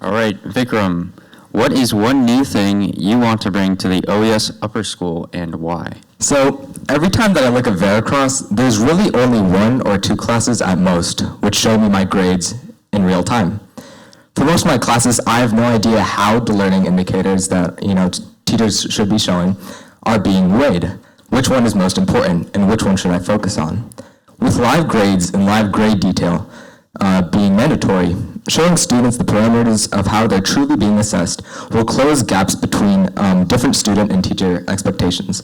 All right, Vikram, what is one new thing you want to bring to the OES Upper School and why? So every time that I look at Veracross, there's really only 1 or 2 classes at most, which show me my grades in real time. For most of my classes, I have no idea how the learning indicators that teachers should be showing are being weighed. Which one is most important, and which one should I focus on? With live grades and live grade detail being mandatory, showing students the parameters of how they're truly being assessed will close gaps between different student and teacher expectations.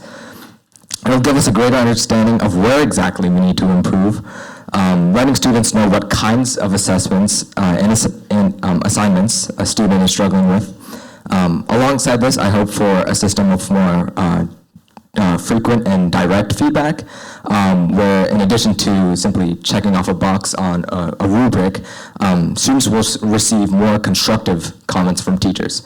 It'll give us a greater understanding of where exactly we need to improve, letting students know what kinds of assessments and assignments a student is struggling with. Alongside this, I hope for a system of more frequent and direct feedback, where in addition to simply checking off a box on a rubric, students will receive more constructive comments from teachers.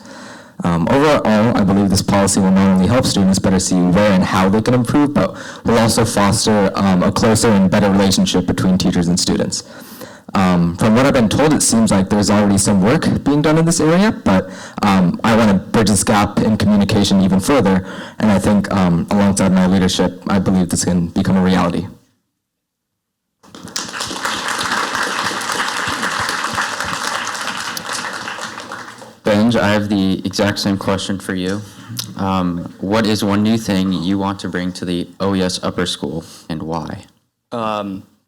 Overall, I believe this policy will not only help students better see where and how they can improve, but will also foster a closer and better relationship between teachers and students. From what I've been told, it seems like there's already some work being done in this area, but I want to bridge this gap in communication even further, and I think alongside my leadership, I believe this can become a reality. Benj, I have the exact same question for you. What is one new thing you want to bring to the OES Upper School and why?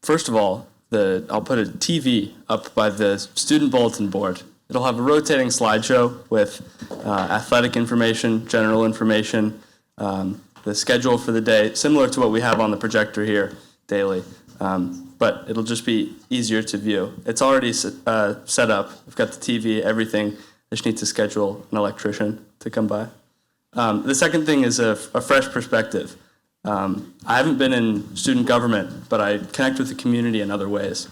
First of all, I'll put a TV up by the student bulletin board. It'll have a rotating slideshow with athletic information, general information, the schedule for the day, similar to what we have on the projector here daily. But it'll just be easier to view. It's already set up. I've got the TV, everything. I just need to schedule an electrician to come by. The second thing is a fresh perspective. I haven't been in student government, but I connect with the community in other ways.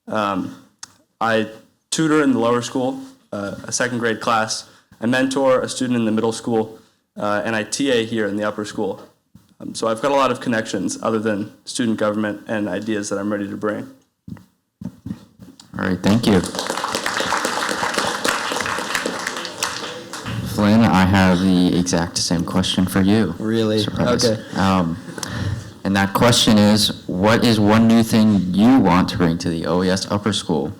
I tutor in the lower school, a second grade class. I mentor a student in the middle school, and I TA here in the upper school. So I've got a lot of connections other than student government and ideas that I'm ready to bring. All right, thank you. Flynn, I have the exact same question for you. Really? Surprise. Okay. And that question is, what is one new thing you want to bring to the OES Upper School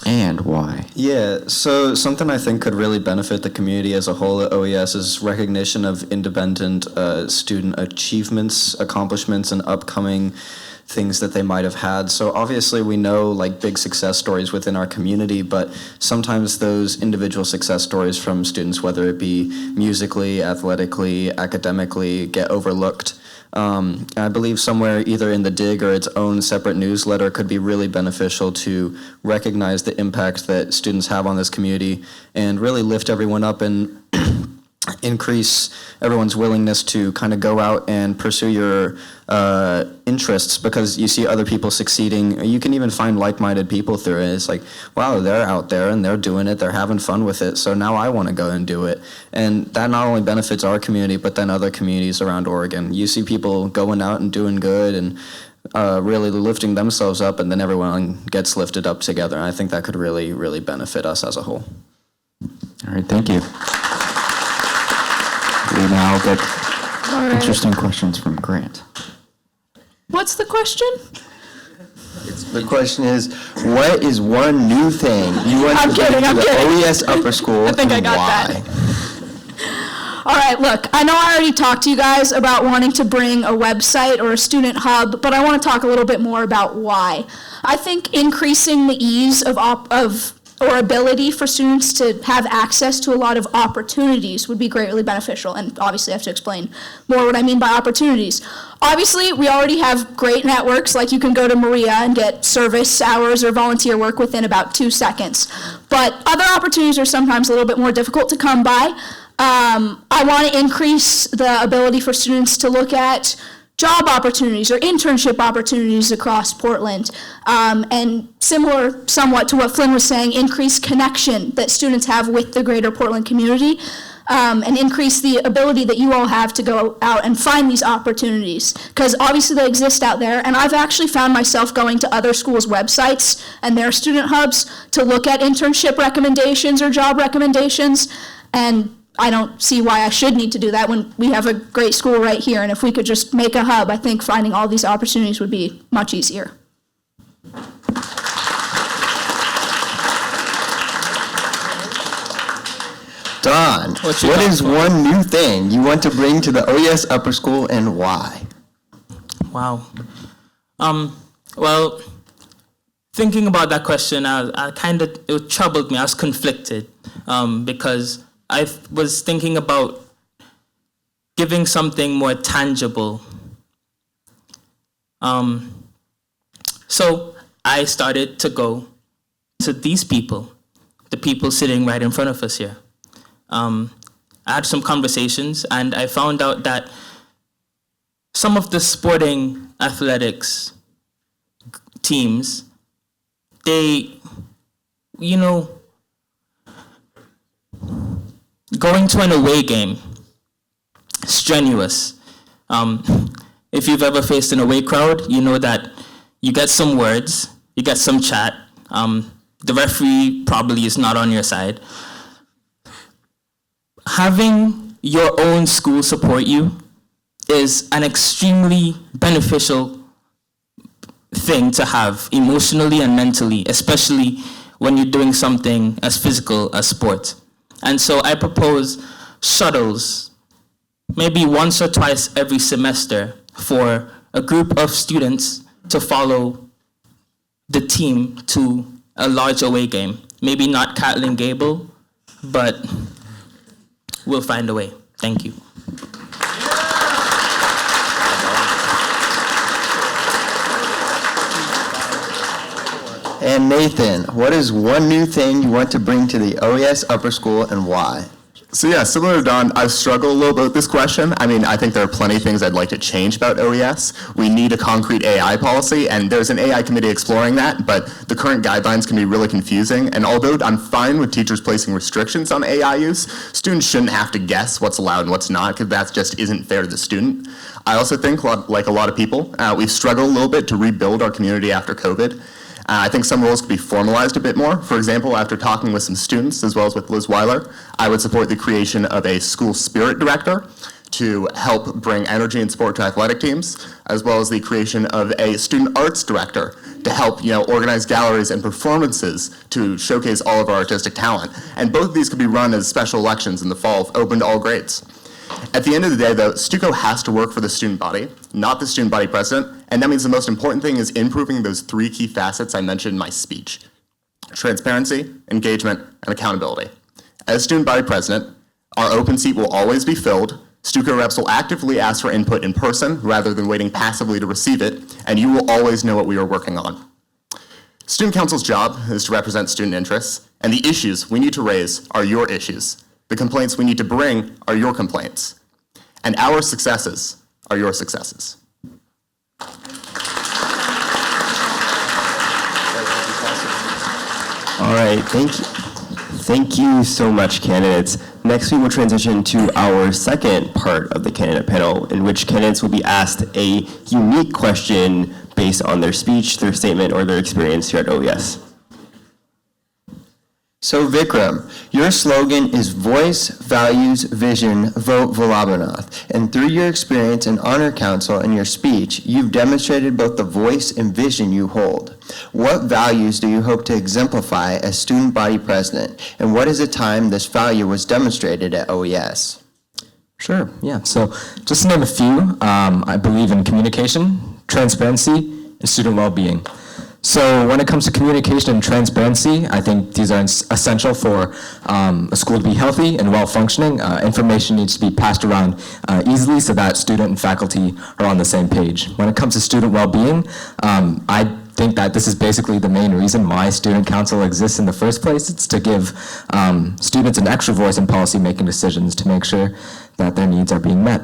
and why? Yeah, so something I think could really benefit the community as a whole at OES is recognition of independent student achievements, accomplishments, and upcoming things that they might have had. So obviously we know like big success stories within our community, but sometimes those individual success stories from students, whether it be musically, athletically, academically, get overlooked. I believe somewhere either in the Dig or its own separate newsletter could be really beneficial to recognize the impact that students have on this community and really lift everyone up and increase everyone's willingness to kind of go out and pursue your interests, because you see other people succeeding. You can even find like-minded people through it. It's like, wow, they're out there and they're doing it, they're having fun with it, so now I want to go and do it. And that not only benefits our community, but then other communities around Oregon. You see people going out and doing good and really lifting themselves up, and then everyone gets lifted up together. And I think that could really, really benefit us as a whole. All right, thank you. We now get interesting questions from Grant. What's the question? The question is, what is one new thing you want to bring to the OES Upper School I think I got why? that. All right, look, I know I already talked to you guys about wanting to bring a website or a student hub, but I want to talk a little bit more about why. I think increasing the ease of or ability for students to have access to a lot of opportunities would be greatly beneficial. And obviously I have to explain more what I mean by opportunities. Obviously, we already have great networks, like you can go to Maria and get service hours or volunteer work within about 2 seconds. But other opportunities are sometimes a little bit more difficult to come by. I want to increase the ability for students to look at job opportunities or internship opportunities across Portland, and similar somewhat to what Flynn was saying, increased connection that students have with the greater Portland community. and increase the ability that you all have to go out and find these opportunities. Because obviously they exist out there, and I've actually found myself going to other schools' websites and their student hubs to look at internship recommendations or job recommendations, and I don't see why I should need to do that when we have a great school right here. And if we could just make a hub, I think finding all these opportunities would be much easier. Don, what is one new thing you want to bring to the OES Upper School and why? Wow. Well, thinking about that question, it troubled me. I was conflicted because I was thinking about giving something more tangible. So I started to go to these people, the people sitting right in front of us here. I had some conversations, and I found out that some of the sporting athletics teams, they, going to an away game, strenuous. If you've ever faced an away crowd, you know that you get some words, you get some chat. The referee probably is not on your side. Having your own school support you is an extremely beneficial thing to have emotionally and mentally, especially when you're doing something as physical as sport. And so I propose shuttles, maybe once or twice every semester, for a group of students to follow the team to a large away game. Maybe not Catlin Gable, but we'll find a way. Thank you. And Nathan, what is one new thing you want to bring to the OES Upper School and why? So yeah, similar to Don, I've struggled a little bit with this question. I mean, I think there are plenty of things I'd like to change about OES. We need a concrete AI policy, and there's an AI committee exploring that, but the current guidelines can be really confusing. And although I'm fine with teachers placing restrictions on AI use, students shouldn't have to guess what's allowed and what's not, because that just isn't fair to the student. I also think, like a lot of people, we've struggled a little bit to rebuild our community after COVID. I think some roles could be formalized a bit more. For example, after talking with some students, as well as with Liz Weiler, I would support the creation of a school spirit director to help bring energy and support to athletic teams, as well as the creation of a student arts director to help organize galleries and performances to showcase all of our artistic talent. And both of these could be run as special elections in the fall, open to all grades. At the end of the day, though, Stuco has to work for the student body, not the student body president, and that means the most important thing is improving those three key facets I mentioned in my speech: transparency, engagement, and accountability. As student body president, our open seat will always be filled. Stuco reps will actively ask for input in person rather than waiting passively to receive it, and you will always know what we are working on. Student council's job is to represent student interests, and the issues we need to raise are your issues. The complaints we need to bring are your complaints, and our successes are your successes. All right, thank you. Thank you so much, candidates. Next, we will transition to our second part of the candidate panel, in which candidates will be asked a unique question based on their speech, their statement, or their experience here at OES. So Vikram, your slogan is Voice, Values, Vision, Vote Vallabhanath. And through your experience in Honor Council and your speech, you've demonstrated both the voice and vision you hold. What values do you hope to exemplify as student body president? And what is a time this value was demonstrated at OES? Sure, yeah. So just to name a few, I believe in communication, transparency, and student well-being. So when it comes to communication and transparency, I think these are essential for a school to be healthy and well-functioning. Information needs to be passed around easily so that student and faculty are on the same page. When it comes to student well-being, I think that this is basically the main reason why student council exists in the first place. It's to give students an extra voice in policy-making decisions to make sure that their needs are being met.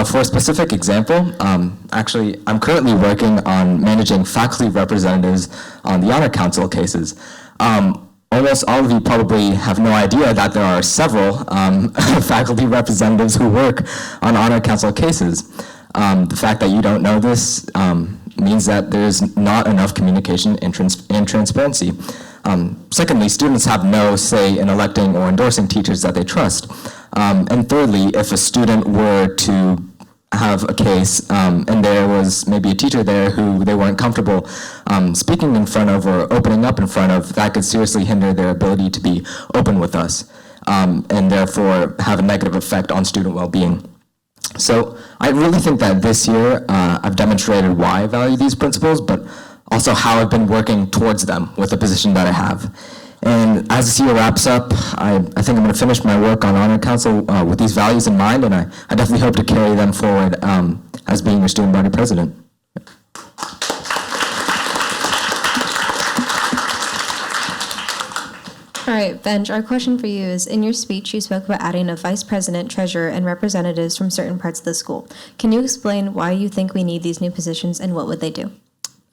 For a specific example, actually, I'm currently working on managing faculty representatives on the Honor Council cases. almost all of you probably have no idea that there are several faculty representatives who work on honor council cases. The fact that you don't know this means that there's not enough communication and transparency. Secondly, students have no say in electing or endorsing teachers that they trust. And thirdly, if a student were to have a case and there was maybe a teacher there who they weren't comfortable speaking in front of or opening up in front of, that could seriously hinder their ability to be open with us and therefore have a negative effect on student well-being. So I really think that this year I've demonstrated why I value these principles, but also how I've been working towards them with the position that I have. And as this year wraps up, I think I'm going to finish my work on Honor Council with these values in mind, and I definitely hope to carry them forward as being your student body president. All right, Benj, our question for you is, in your speech, you spoke about adding a vice president, treasurer, and representatives from certain parts of the school. Can you explain why you think we need these new positions and what would they do?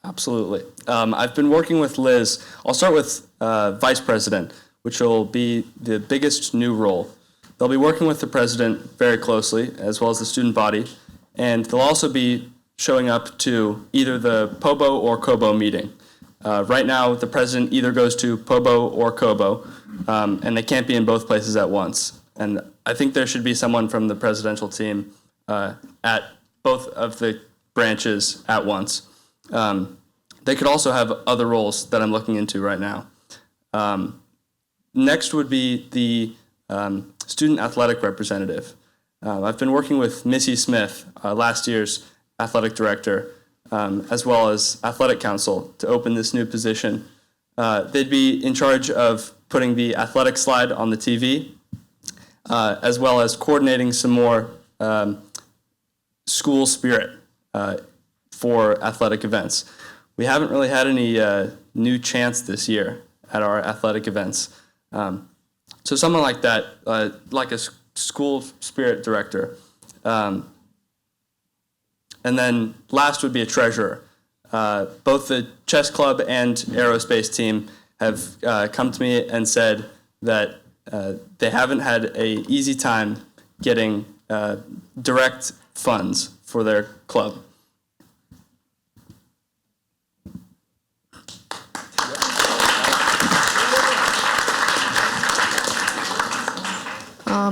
Absolutely. I've been working with Liz. I'll start with vice president, which will be the biggest new role. They'll be working with the president very closely, as well as the student body, and they'll also be showing up to either the POBO or COBO meeting. Right now, the president either goes to POBO or COBO, and they can't be in both places at once. And I think there should be someone from the presidential team at both of the branches at once. They could also have other roles that I'm looking into right now. Next would be the student athletic representative. I've been working with Missy Smith, last year's athletic director, as well as athletic council to open this new position. They'd be in charge of putting the athletic slide on the TV, as well as coordinating some more school spirit for athletic events. We haven't really had any new chants this year at our athletic events. So someone like that, like a school spirit director. And then last would be a treasurer. Both the chess club and aerospace team have come to me and said that they haven't had an easy time getting direct funds for their club.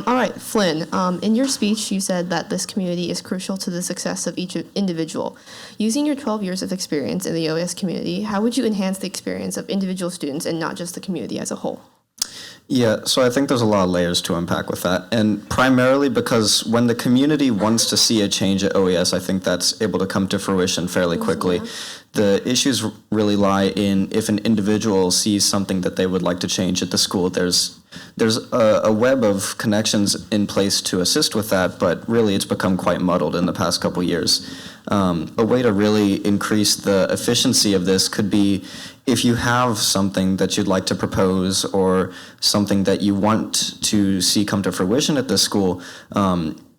All right, Flynn, in your speech, you said that this community is crucial to the success of each individual. Using your 12 years of experience in the OES community, how would you enhance the experience of individual students and not just the community as a whole? Yeah, so I think there's a lot of layers to unpack with that. And primarily because when the community wants to see a change at OES, I think that's able to come to fruition fairly quickly. Yeah. The issues really lie in if an individual sees something that they would like to change at the school. There's a web of connections in place to assist with that, but really it's become quite muddled in the past couple years. A way to really increase the efficiency of this could be if you have something that you'd like to propose or something that you want to see come to fruition at the school,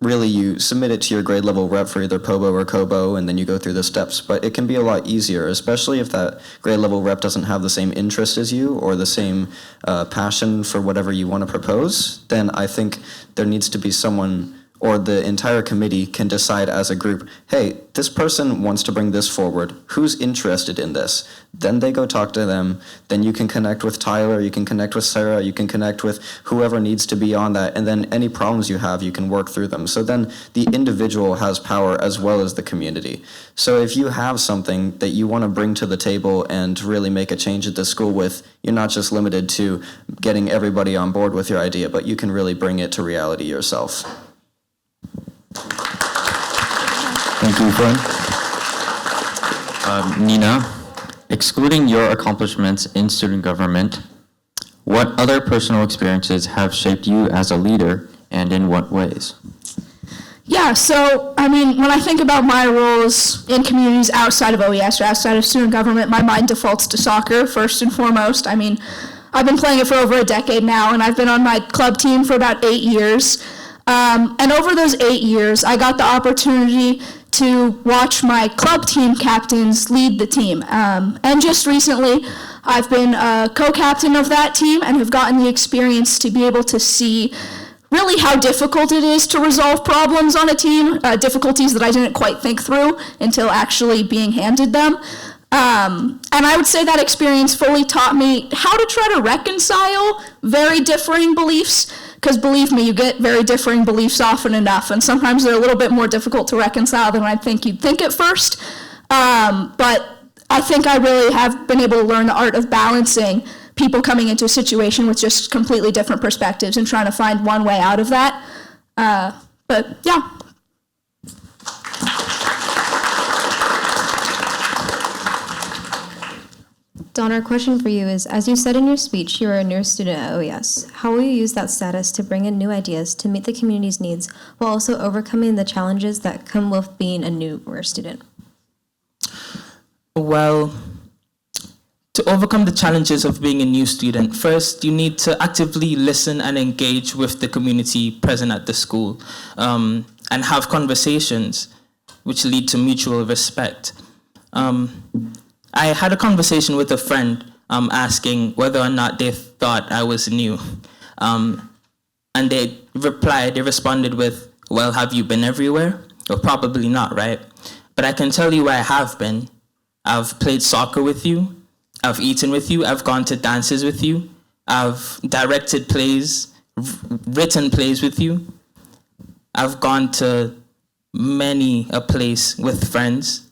really you submit it to your grade level rep for either POBO or COBO, and then you go through the steps. But it can be a lot easier, especially if that grade level rep doesn't have the same interest as you or the same passion for whatever you want to propose. Then I think there needs to be someone, or the entire committee can decide as a group, hey, this person wants to bring this forward. Who's interested in this? Then they go talk to them. Then you can connect with Tyler, you can connect with Sarah, you can connect with whoever needs to be on that. And then any problems you have, you can work through them. So then the individual has power as well as the community. So if you have something that you want to bring to the table and really make a change at the school with, you're not just limited to getting everybody on board with your idea, but you can really bring it to reality yourself. Thank you, Flynn. Nina, excluding your accomplishments in student government, what other personal experiences have shaped you as a leader, and in what ways? Yeah, so, I mean, when I think about my roles in communities outside of OES or outside of student government, my mind defaults to soccer, first and foremost. I mean, I've been playing it for over a decade now, and I've been on my club team for about 8 years. And over those 8 years, I got the opportunity to watch my club team captains lead the team. And just recently, I've been a co-captain of that team and have gotten the experience to be able to see really how difficult it is to resolve problems on a team, difficulties that I didn't quite think through until actually being handed them. And I would say that experience fully taught me how to try to reconcile very differing beliefs, because believe me, you get very differing beliefs often enough, and sometimes they're a little bit more difficult to reconcile than I think you'd think at first. But I think I really have been able to learn the art of balancing people coming into a situation with just completely different perspectives and trying to find one way out of that. But yeah. Don, our question for you is, as you said in your speech, you are a newer student at OES. How will you use that status to bring in new ideas to meet the community's needs while also overcoming the challenges that come with being a newer student? Well, to overcome the challenges of being a new student, first you need to actively listen and engage with the community present at the school, and have conversations which lead to mutual respect. I had a conversation with a friend asking whether or not they thought I was new. And they responded with, well, have you been everywhere? Well, probably not, right? But I can tell you where I have been. I've played soccer with you. I've eaten with you. I've gone to dances with you. I've directed plays, written plays with you. I've gone to many a place with friends.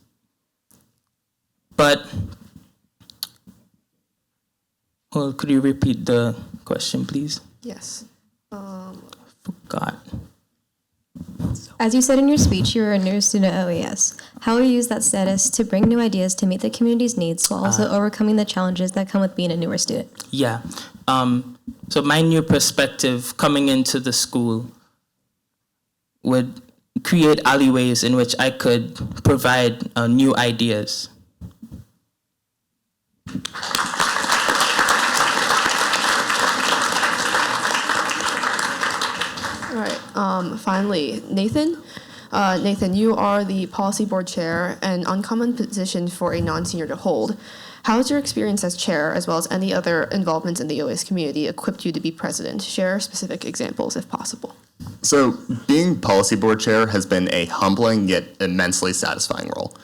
But, well, could you repeat the question, please? Yes. Forgot. As you said in your speech, you are a newer student at OES. How will you use that status to bring new ideas to meet the community's needs while also overcoming the challenges that come with being a newer student? Yeah. So my new perspective coming into the school would create alleyways in which I could provide new ideas. All right. Finally, Nathan. Nathan, you are the policy board chair, an uncommon position for a non-senior to hold. How has your experience as chair, as well as any other involvements in the OES community, equipped you to be president? Share specific examples if possible. So being policy board chair has been a humbling yet immensely satisfying role.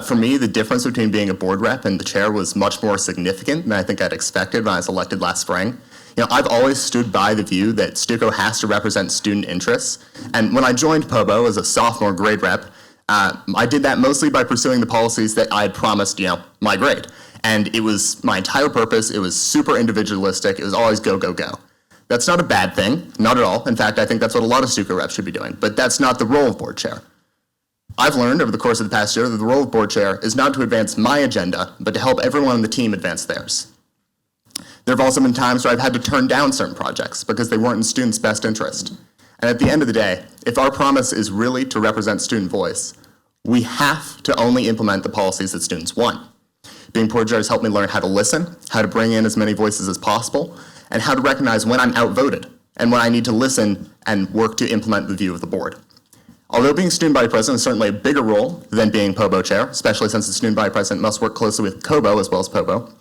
For me, the difference between being a board rep and the chair was much more significant than I think I'd expected when I was elected last spring. You know, I've always stood by the view that Stuco has to represent student interests, and when I joined POBO as a sophomore grade rep, I did that mostly by pursuing the policies that I had promised, my grade. And it was my entire purpose. It was super individualistic. It was always go, go, go. That's not a bad thing, not at all. In fact, I think that's what a lot of Stuco reps should be doing, but that's not the role of board chair. I've learned over the course of the past year that the role of board chair is not to advance my agenda, but to help everyone on the team advance theirs. There have also been times where I've had to turn down certain projects because they weren't in students' best interest. And at the end of the day, if our promise is really to represent student voice, we have to only implement the policies that students want. Being board chair has helped me learn how to listen, how to bring in as many voices as possible, and how to recognize when I'm outvoted and when I need to listen and work to implement the view of the board. Although being student body president is certainly a bigger role than being POBO chair, especially since the student body president must work closely with COBO as well as POBO,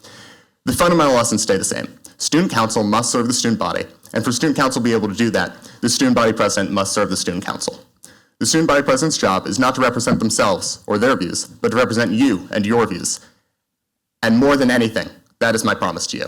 the fundamental lessons stay the same. Student council must serve the student body, and for student council to be able to do that, the student body president must serve the student council. The student body president's job is not to represent themselves or their views, but to represent you and your views. And more than anything, that is my promise to you.